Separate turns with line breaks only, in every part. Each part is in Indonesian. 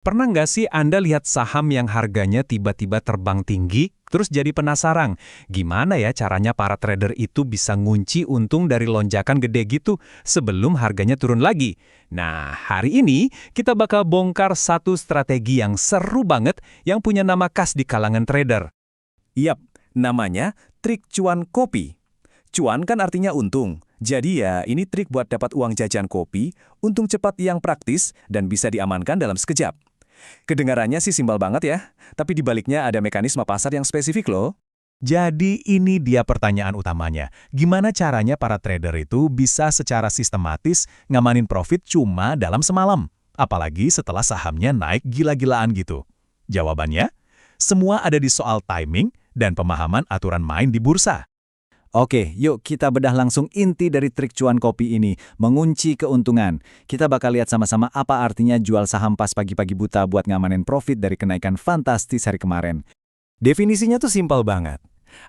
Pernah nggak sih Anda lihat saham yang harganya tiba-tiba terbang tinggi, terus jadi penasaran, gimana ya caranya para trader itu bisa ngunci untung dari lonjakan gede gitu sebelum harganya turun lagi? Nah, hari ini kita bakal bongkar satu strategi yang seru banget yang punya nama khas di kalangan trader.
Yap, namanya trik cuan kopi. Cuan kan artinya untung. Jadi ya, ini trik buat dapat uang jajan kopi, untung cepat yang praktis dan bisa diamankan dalam sekejap. Kedengarannya sih simpel banget ya, tapi di baliknya ada mekanisme pasar yang spesifik loh.
Jadi ini dia pertanyaan utamanya. Gimana caranya para trader itu bisa secara sistematis ngamanin profit cuma dalam semalam? Apalagi setelah sahamnya naik gila-gilaan gitu. Jawabannya, semua ada di soal timing dan pemahaman aturan main di bursa.
Oke, yuk kita bedah langsung inti dari trik cuan kopi ini, mengunci keuntungan. Kita bakal lihat sama-sama apa artinya jual saham pas pagi-pagi buta buat ngamanin profit dari kenaikan fantastis hari kemarin. Definisinya tuh simpel banget.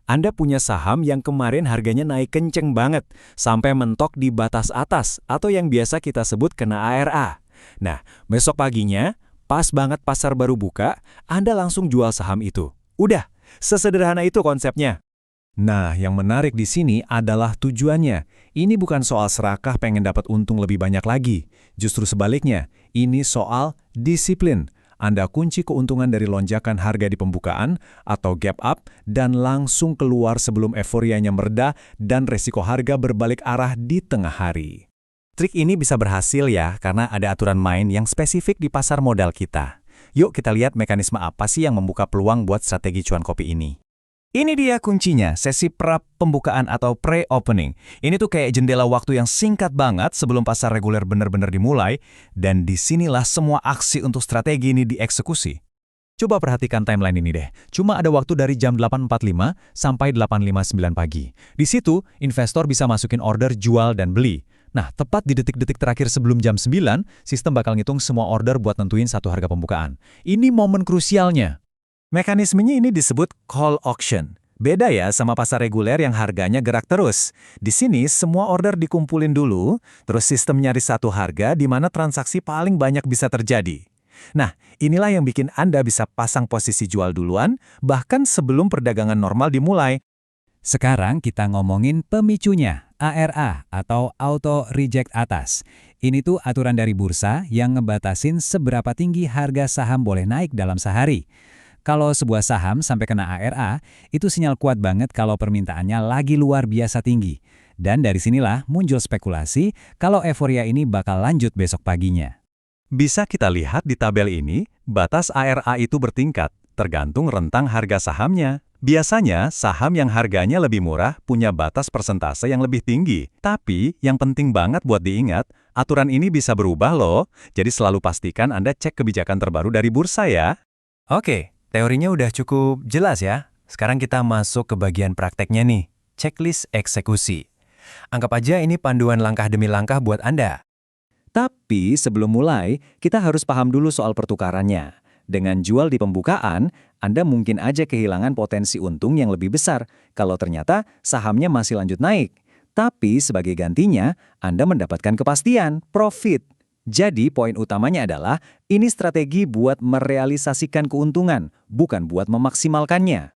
Anda punya saham yang kemarin harganya naik kenceng banget, sampai mentok di batas atas, atau yang biasa kita sebut kena ARA. Nah, besok paginya, pas banget pasar baru buka, Anda langsung jual saham itu. Udah, sesederhana itu konsepnya.
Nah, yang menarik di sini adalah tujuannya. Ini bukan soal serakah pengen dapat untung lebih banyak lagi. Justru sebaliknya, ini soal disiplin. Anda kunci keuntungan dari lonjakan harga di pembukaan atau gap up dan langsung keluar sebelum euforianya mereda dan resiko harga berbalik arah di tengah hari.
Trik ini bisa berhasil ya karena ada aturan main yang spesifik di pasar modal kita. Yuk kita lihat mekanisme apa sih yang membuka peluang buat strategi cuan kopi ini. Ini dia kuncinya, sesi pembukaan atau pre-opening. Ini tuh kayak jendela waktu yang singkat banget sebelum pasar reguler benar-benar dimulai, dan disinilah semua aksi untuk strategi ini dieksekusi. Coba perhatikan timeline ini deh. Cuma ada waktu dari jam 8.45 sampai 8.59 pagi. Di situ, investor bisa masukin order jual dan beli. Nah, tepat di detik-detik terakhir sebelum jam 9, sistem bakal ngitung semua order buat nentuin satu harga pembukaan. Ini momen krusialnya. Mekanismenya ini disebut call auction. Beda ya sama pasar reguler yang harganya gerak terus. Di sini semua order dikumpulin dulu, terus sistem nyari satu harga di mana transaksi paling banyak bisa terjadi. Nah, inilah yang bikin Anda bisa pasang posisi jual duluan, bahkan sebelum perdagangan normal dimulai.
Sekarang kita ngomongin pemicunya, ARA atau Auto Reject Atas. Ini tuh aturan dari bursa yang ngebatasin seberapa tinggi harga saham boleh naik dalam sehari. Kalau sebuah saham sampai kena ARA, itu sinyal kuat banget kalau permintaannya lagi luar biasa tinggi. Dan dari sinilah muncul spekulasi kalau euforia ini bakal lanjut besok paginya.
Bisa kita lihat di tabel ini, batas ARA itu bertingkat, tergantung rentang harga sahamnya. Biasanya, saham yang harganya lebih murah punya batas persentase yang lebih tinggi. Tapi, yang penting banget buat diingat, aturan ini bisa berubah loh, jadi selalu pastikan Anda cek kebijakan terbaru dari bursa ya.
Oke, teorinya udah cukup jelas ya. Sekarang kita masuk ke bagian prakteknya nih, checklist eksekusi. Anggap aja ini panduan langkah demi langkah buat Anda. Tapi sebelum mulai, kita harus paham dulu soal pertukarannya. Dengan jual di pembukaan, Anda mungkin aja kehilangan potensi untung yang lebih besar kalau ternyata sahamnya masih lanjut naik. Tapi sebagai gantinya, Anda mendapatkan kepastian, profit. Jadi poin utamanya adalah, ini strategi buat merealisasikan keuntungan, bukan buat memaksimalkannya.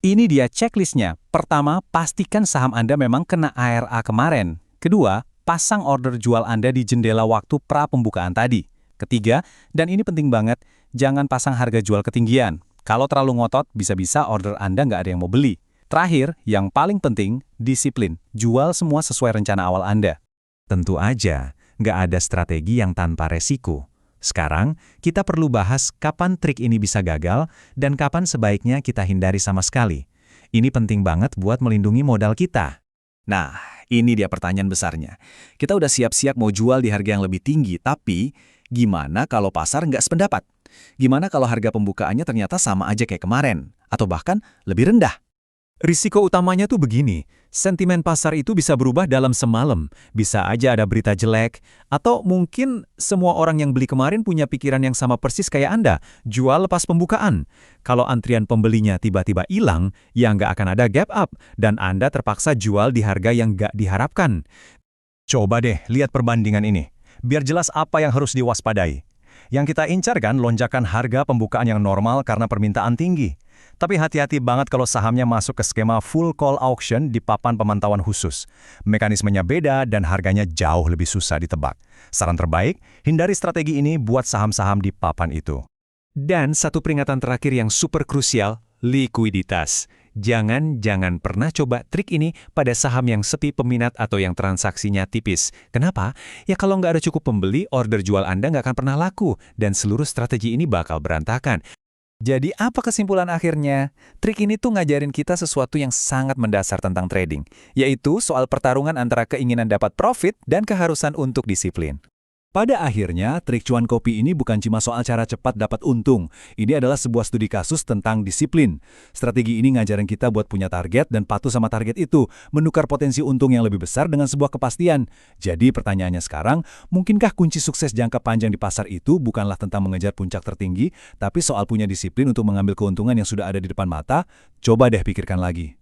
Ini dia checklistnya. Pertama, pastikan saham Anda memang kena ARA kemarin. Kedua, pasang order jual Anda di jendela waktu pra-pembukaan tadi. Ketiga, dan ini penting banget, jangan pasang harga jual ketinggian. Kalau terlalu ngotot, bisa-bisa order Anda nggak ada yang mau beli. Terakhir, yang paling penting, disiplin. Jual semua sesuai rencana awal Anda.
Tentu aja, nggak ada strategi yang tanpa resiko. Sekarang, kita perlu bahas kapan trik ini bisa gagal dan kapan sebaiknya kita hindari sama sekali. Ini penting banget buat melindungi modal kita.
Nah, ini dia pertanyaan besarnya. Kita udah siap-siap mau jual di harga yang lebih tinggi, tapi gimana kalau pasar nggak sependapat? Gimana kalau harga pembukaannya ternyata sama aja kayak kemarin? Atau bahkan lebih rendah?
Risiko utamanya tuh begini, sentimen pasar itu bisa berubah dalam semalam, bisa aja ada berita jelek, atau mungkin semua orang yang beli kemarin punya pikiran yang sama persis kayak Anda, jual lepas pembukaan. Kalau antrian pembelinya tiba-tiba hilang, ya nggak akan ada gap up, dan Anda terpaksa jual di harga yang nggak diharapkan. Coba deh lihat perbandingan ini, biar jelas apa yang harus diwaspadai.
Yang kita incar kan lonjakan harga pembukaan yang normal karena permintaan tinggi. Tapi hati-hati banget kalau sahamnya masuk ke skema full call auction di papan pemantauan khusus. Mekanismenya beda dan harganya jauh lebih susah ditebak. Saran terbaik, hindari strategi ini buat saham-saham di papan itu.
Dan satu peringatan terakhir yang super krusial, likuiditas. Jangan pernah coba trik ini pada saham yang sepi peminat atau yang transaksinya tipis. Kenapa? Ya kalau nggak ada cukup pembeli, order jual Anda nggak akan pernah laku, dan seluruh strategi ini bakal berantakan.
Jadi apa kesimpulan akhirnya? Trik ini tuh ngajarin kita sesuatu yang sangat mendasar tentang trading, yaitu soal pertarungan antara keinginan dapat profit dan keharusan untuk disiplin.
Pada akhirnya, trik cuan kopi ini bukan cuma soal cara cepat dapat untung. Ini adalah sebuah studi kasus tentang disiplin. Strategi ini ngajarin kita buat punya target dan patuh sama target itu, menukar potensi untung yang lebih besar dengan sebuah kepastian. Jadi pertanyaannya sekarang, mungkinkah kunci sukses jangka panjang di pasar itu bukanlah tentang mengejar puncak tertinggi, tapi soal punya disiplin untuk mengambil keuntungan yang sudah ada di depan mata? Coba deh pikirkan lagi.